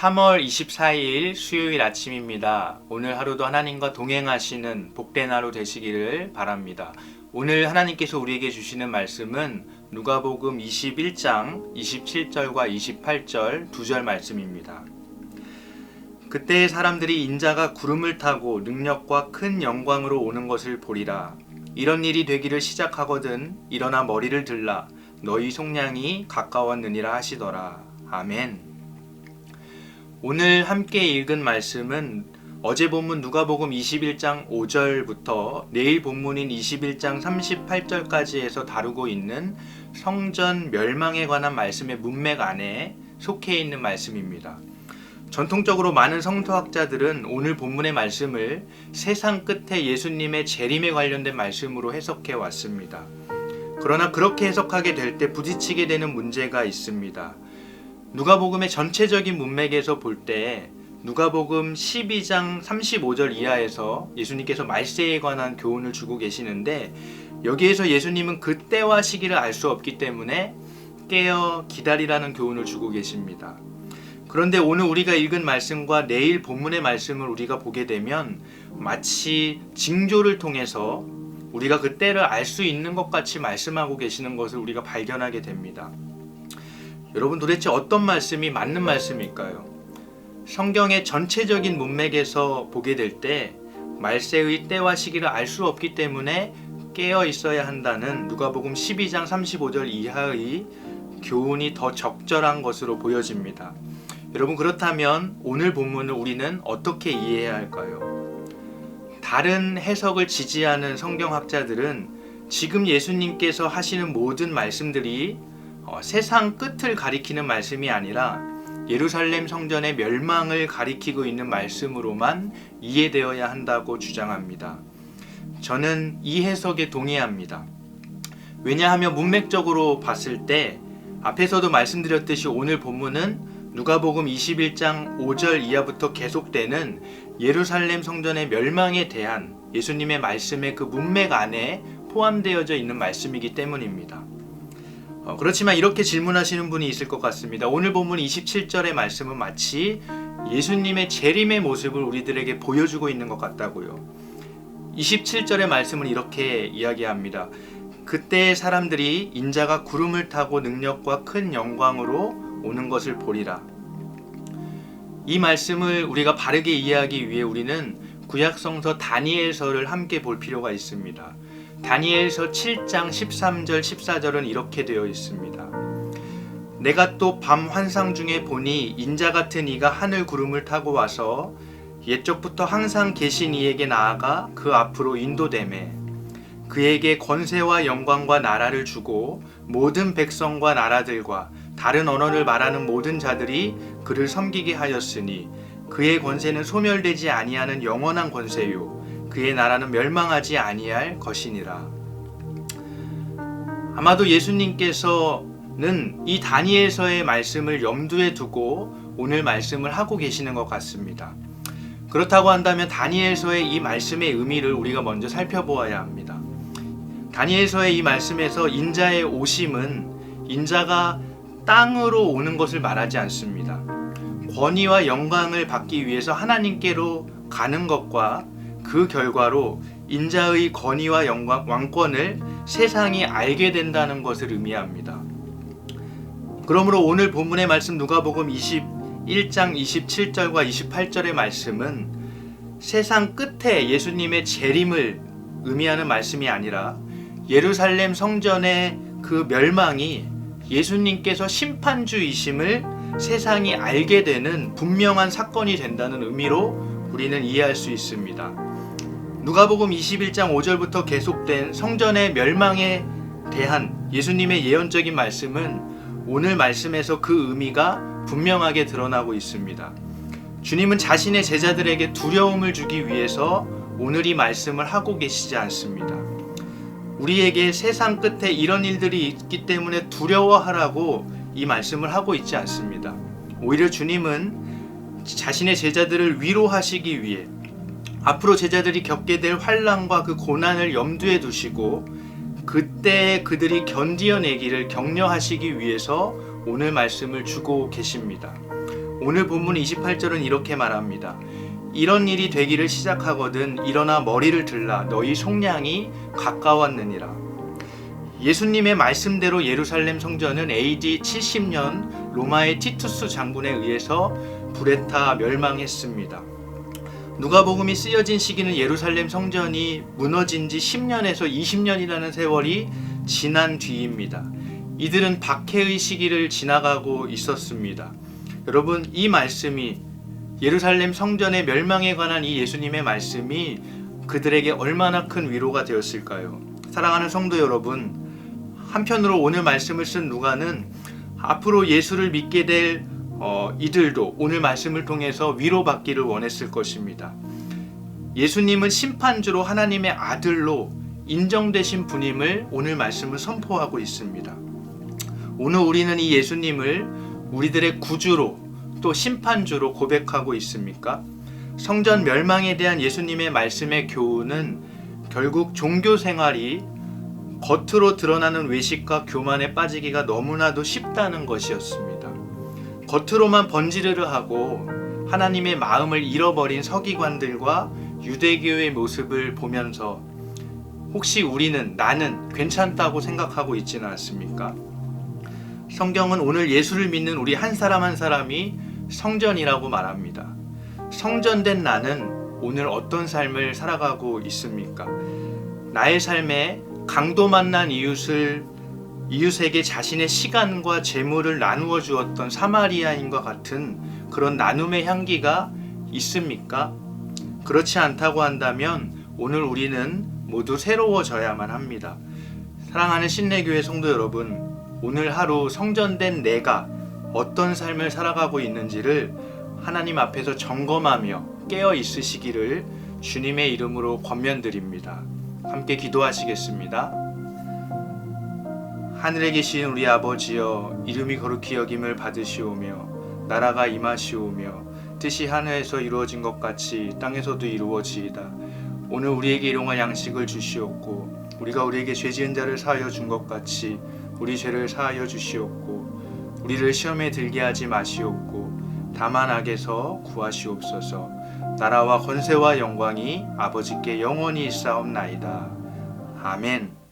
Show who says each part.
Speaker 1: 3월 24일 수요일 아침입니다. 오늘 하루도 하나님과 동행하시는 복된 하루 되시기를 바랍니다. 오늘 하나님께서 우리에게 주시는 말씀은 누가복음 21장 27절과 28절 2절 말씀입니다. 그때 사람들이 인자가 구름을 타고 능력과 큰 영광으로 오는 것을 보리라. 이런 일이 되기를 시작하거든 일어나 머리를 들라. 너희 속량이 가까웠느니라 하시더라. 아멘. 오늘 함께 읽은 말씀은 어제 본문 누가복음 21장 5절부터 내일 본문인 21장 38절까지 해서 다루고 있는 성전 멸망에 관한 말씀의 문맥 안에 속해 있는 말씀입니다. 전통적으로 많은 성서학자들은 오늘 본문의 말씀을 세상 끝에 예수님의 재림에 관련된 말씀으로 해석해 왔습니다. 그러나 그렇게 해석하게 될 때 부딪히게 되는 문제가 있습니다. 누가복음의 전체적인 문맥에서 볼 때 누가복음 12장 35절 이하에서 예수님께서 말세에 관한 교훈을 주고 계시는데 여기에서 예수님은 그 때와 시기를 알 수 없기 때문에 깨어 기다리라는 교훈을 주고 계십니다. 그런데 오늘 우리가 읽은 말씀과 내일 본문의 말씀을 우리가 보게 되면 마치 징조를 통해서 우리가 그 때를 알 수 있는 것 같이 말씀하고 계시는 것을 우리가 발견하게 됩니다. 여러분, 도대체 어떤 말씀이 맞는 말씀일까요? 성경의 전체적인 문맥에서 보게 될 때 말세의 때와 시기를 알 수 없기 때문에 깨어 있어야 한다는 누가복음 12장 35절 이하의 교훈이 더 적절한 것으로 보여집니다. 여러분, 그렇다면 오늘 본문을 우리는 어떻게 이해해야 할까요? 다른 해석을 지지하는 성경학자들은 지금 예수님께서 하시는 모든 말씀들이 세상 끝을 가리키는 말씀이 아니라 예루살렘 성전의 멸망을 가리키고 있는 말씀으로만 이해되어야 한다고 주장합니다. 저는 이 해석에 동의합니다. 왜냐하면 문맥적으로 봤을 때 앞에서도 말씀드렸듯이 오늘 본문은 누가복음 21장 5절 이하부터 계속되는 예루살렘 성전의 멸망에 대한 예수님의 말씀의 그 문맥 안에 포함되어져 있는 말씀이기 때문입니다. 그렇지만 이렇게 질문하시는 분이 있을 것 같습니다. 오늘 본문 27절의 말씀은 마치 예수님의 재림의 모습을 우리들에게 보여주고 있는 것 같다고요. 27절의 말씀은 이렇게 이야기합니다. 그때 사람들이 인자가 구름을 타고 능력과 큰 영광으로 오는 것을 보리라. 이 말씀을 우리가 바르게 이해하기 위해 우리는 구약성서 다니엘서를 함께 볼 필요가 있습니다. 다니엘서 7장 13절 14절은 이렇게 되어 있습니다. 내가 또 밤 환상 중에 보니 인자 같은 이가 하늘 구름을 타고 와서 옛적부터 항상 계신 이에게 나아가 그 앞으로 인도되매 그에게 권세와 영광과 나라를 주고 모든 백성과 나라들과 다른 언어를 말하는 모든 자들이 그를 섬기게 하였으니 그의 권세는 소멸되지 아니하는 영원한 권세요 그의 나라는 멸망하지 아니할 것이니라. 아마도 예수님께서는 이 다니엘서의 말씀을 염두에 두고 오늘 말씀을 하고 계시는 것 같습니다. 그렇다고 한다면 다니엘서의 이 말씀의 의미를 우리가 먼저 살펴보아야 합니다. 다니엘서의 이 말씀에서 인자의 오심은 인자가 땅으로 오는 것을 말하지 않습니다. 권위와 영광을 받기 위해서 하나님께로 가는 것과 그 결과로 인자의 권위와 영광, 왕권을 세상이 알게 된다는 것을 의미합니다. 그러므로 오늘 본문의 말씀 누가복음 21장 27절과 28절의 말씀은 세상 끝에 예수님의 재림을 의미하는 말씀이 아니라 예루살렘 성전의 그 멸망이 예수님께서 심판주이심을 세상이 알게 되는 분명한 사건이 된다는 의미로 우리는 이해할 수 있습니다. 누가복음 21장 5절부터 계속된 성전의 멸망에 대한 예수님의 예언적인 말씀은 오늘 말씀에서 그 의미가 분명하게 드러나고 있습니다. 주님은 자신의 제자들에게 두려움을 주기 위해서 오늘 이 말씀을 하고 계시지 않습니다. 우리에게 세상 끝에 이런 일들이 있기 때문에 두려워하라고 이 말씀을 하고 있지 않습니다. 오히려 주님은 자신의 제자들을 위로하시기 위해 앞으로 제자들이 겪게 될 환난과 그 고난을 염두에 두시고 그때 그들이 견디어내기를 격려하시기 위해서 오늘 말씀을 주고 계십니다. 오늘 본문 28절은 이렇게 말합니다. 이런 일이 되기를 시작하거든 일어나 머리를 들라 너희 속량이 가까웠느니라. 예수님의 말씀대로 예루살렘 성전은 AD 70년 로마의 티투스 장군에 의해서 불에 타 멸망했습니다. 누가복음이 쓰여진 시기는 예루살렘 성전이 무너진 지 10년에서 20년이라는 세월이 지난 뒤입니다. 이들은 박해의 시기를 지나가고 있었습니다. 여러분, 이 말씀이 예루살렘 성전의 멸망에 관한 이 예수님의 말씀이 그들에게 얼마나 큰 위로가 되었을까요? 사랑하는 성도 여러분, 한편으로 오늘 말씀을 쓴 누가는 앞으로 예수를 믿게 될 이들도 오늘 말씀을 통해서 위로받기를 원했을 것입니다. 예수님은 심판주로 하나님의 아들로 인정되신 분임을 오늘 말씀은 선포하고 있습니다. 오늘 우리는 이 예수님을 우리들의 구주로 또 심판주로 고백하고 있습니까? 성전 멸망에 대한 예수님의 말씀의 교훈은 결국 종교 생활이 겉으로 드러나는 외식과 교만에 빠지기가 너무나도 쉽다는 것이었습니다. 겉으로만 번지르르 하고 하나님의 마음을 잃어버린 서기관들과 유대교의 모습을 보면서 혹시 나는 괜찮다고 생각하고 있지는 않습니까? 성경은 오늘 예수를 믿는 우리 한 사람 한 사람이 성전이라고 말합니다. 성전된 나는 오늘 어떤 삶을 살아가고 있습니까? 나의 삶에 강도 만난 이웃에게 자신의 시간과 재물을 나누어 주었던 사마리아인과 같은 그런 나눔의 향기가 있습니까? 그렇지 않다고 한다면 오늘 우리는 모두 새로워져야만 합니다. 사랑하는 신내교회 성도 여러분, 오늘 하루 성전된 내가 어떤 삶을 살아가고 있는지를 하나님 앞에서 점검하며 깨어 있으시기를 주님의 이름으로 권면드립니다. 함께 기도하시겠습니다. 하늘에 계신 우리 아버지여, 이름이 거룩히 여김을 받으시오며 나라가 임하시오며 뜻이 하늘에서 이루어진 것 같이 땅에서도 이루어지이다. 오늘 우리에게 일용할 양식을 주시옵고 우리가 우리에게 죄 지은 자를 사하여 준 것 같이 우리 죄를 사하여 주시옵고 우리를 시험에 들게 하지 마시옵고 다만 악에서 구하시옵소서. 나라와 권세와 영광이 아버지께 영원히 있사옵나이다. 아멘.